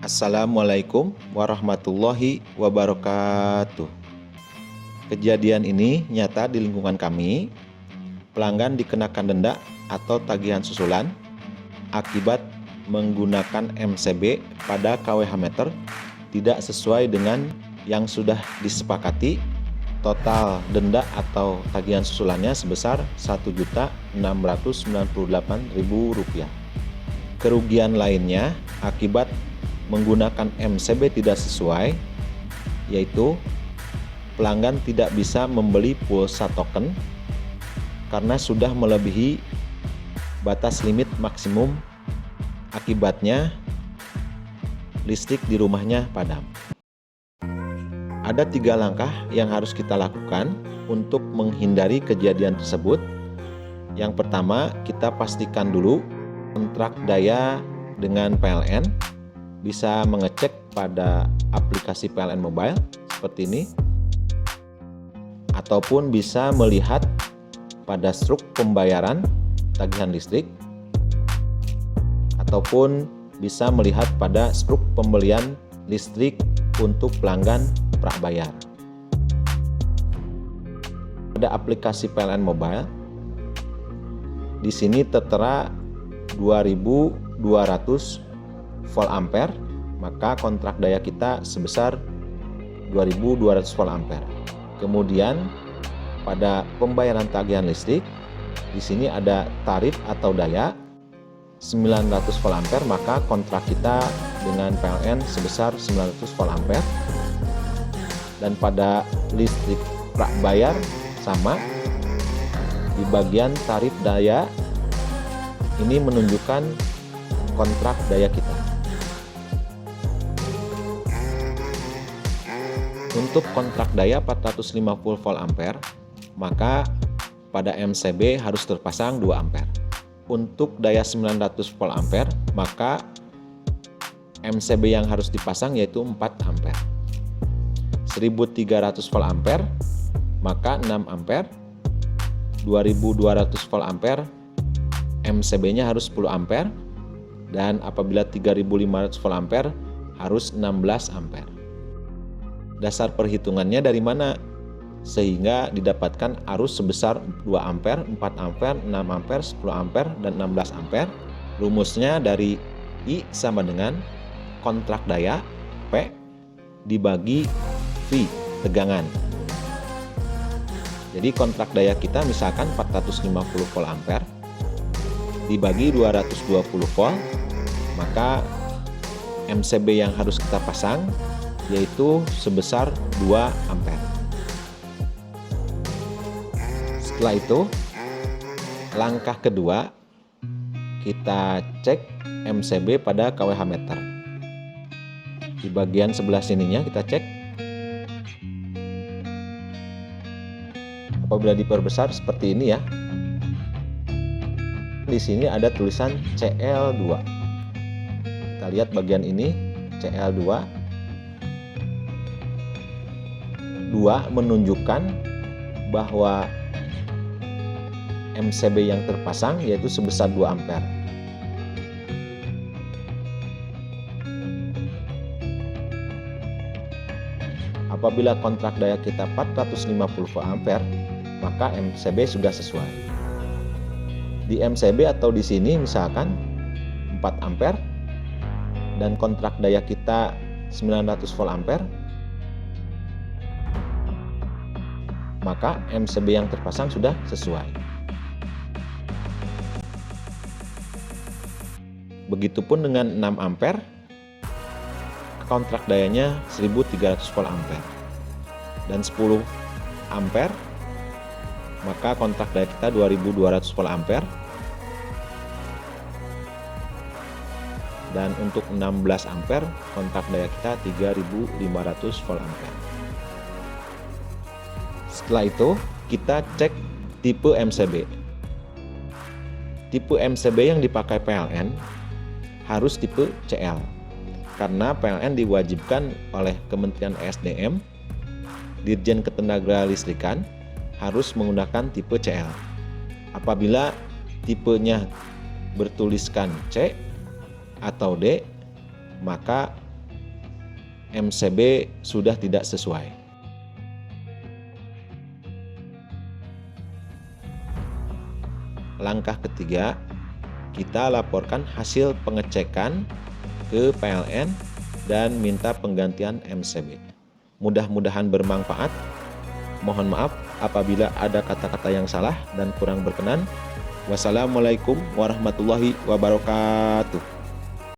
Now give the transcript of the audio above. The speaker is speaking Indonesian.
Assalamualaikum warahmatullahi wabarakatuh. Kejadian ini nyata di lingkungan kami. Pelanggan dikenakan denda atau tagihan susulan akibat menggunakan MCB pada KWH meter tidak sesuai dengan yang sudah disepakati. Total denda atau tagihan susulannya sebesar Rp1.698.000. Kerugian lainnya akibat menggunakan MCB tidak sesuai, yaitu pelanggan tidak bisa membeli pulsa token karena sudah melebihi batas limit maksimum. Akibatnya listrik di rumahnya padam. Ada 3 langkah yang harus kita lakukan untuk menghindari kejadian tersebut. Yang pertama, kita pastikan dulu kontrak daya dengan PLN. Bisa mengecek pada aplikasi PLN Mobile seperti ini, ataupun bisa melihat pada struk pembayaran tagihan listrik, ataupun bisa melihat pada struk pembelian listrik untuk pelanggan prabayar. Pada aplikasi PLN Mobile, di sini tertera 2200 volt ampere, maka kontrak daya kita sebesar 2200 volt ampere. Kemudian pada pembayaran tagihan listrik, di sini ada tarif atau daya 900 volt ampere, maka kontrak kita dengan PLN sebesar 900 volt ampere. Dan pada listrik prabayar sama, di bagian tarif daya ini menunjukkan kontrak daya kita. Untuk kontrak daya 450 volt ampere, maka pada MCB harus terpasang 2 ampere. Untuk daya 900 volt ampere, maka MCB yang harus dipasang yaitu 4 ampere. 1300 volt ampere, maka 6 ampere. 2200 volt ampere, MCB-nya harus 10 ampere. Dan apabila 3500 volt ampere, harus 16 ampere. Dasar perhitungannya dari mana? Sehingga didapatkan arus sebesar 2 ampere, 4 ampere, 6 ampere, 10 ampere, dan 16 ampere. Rumusnya dari I sama dengan kontrak daya P dibagi V, tegangan. Jadi kontrak daya kita misalkan 450 volt ampere dibagi 220 volt, maka MCB yang harus kita pasang yaitu sebesar 2 ampere. Setelah itu, langkah kedua, kita cek MCB pada KWH meter. Di bagian sebelah sininya kita cek. Apabila diperbesar seperti ini ya. Di sini ada tulisan CL2. Kita lihat bagian ini, CL2. 2 menunjukkan bahwa MCB yang terpasang yaitu sebesar 2 ampere. Apabila kontrak daya kita 450 volt ampere, maka MCB sudah sesuai. Di MCB atau di sini misalkan 4 ampere dan kontrak daya kita 900 volt ampere, maka MCB yang terpasang sudah sesuai. Begitupun dengan 6 ampere, kontrak dayanya 1300 volt ampere. Dan 10 ampere, maka kontrak daya kita 2200 volt ampere. Dan untuk 16 ampere, kontrak daya kita 3500 volt ampere. Setelah itu, kita cek tipe MCB. Tipe MCB yang dipakai PLN harus tipe CL, karena PLN diwajibkan oleh Kementerian ESDM, Dirjen Ketenagalistrikan, harus menggunakan tipe CL. Apabila tipenya bertuliskan C atau D, maka MCB sudah tidak sesuai. Langkah ketiga, kita laporkan hasil pengecekan ke PLN dan minta penggantian MCB. Mudah-mudahan bermanfaat. Mohon maaf apabila ada kata-kata yang salah dan kurang berkenan. Wassalamualaikum warahmatullahi wabarakatuh.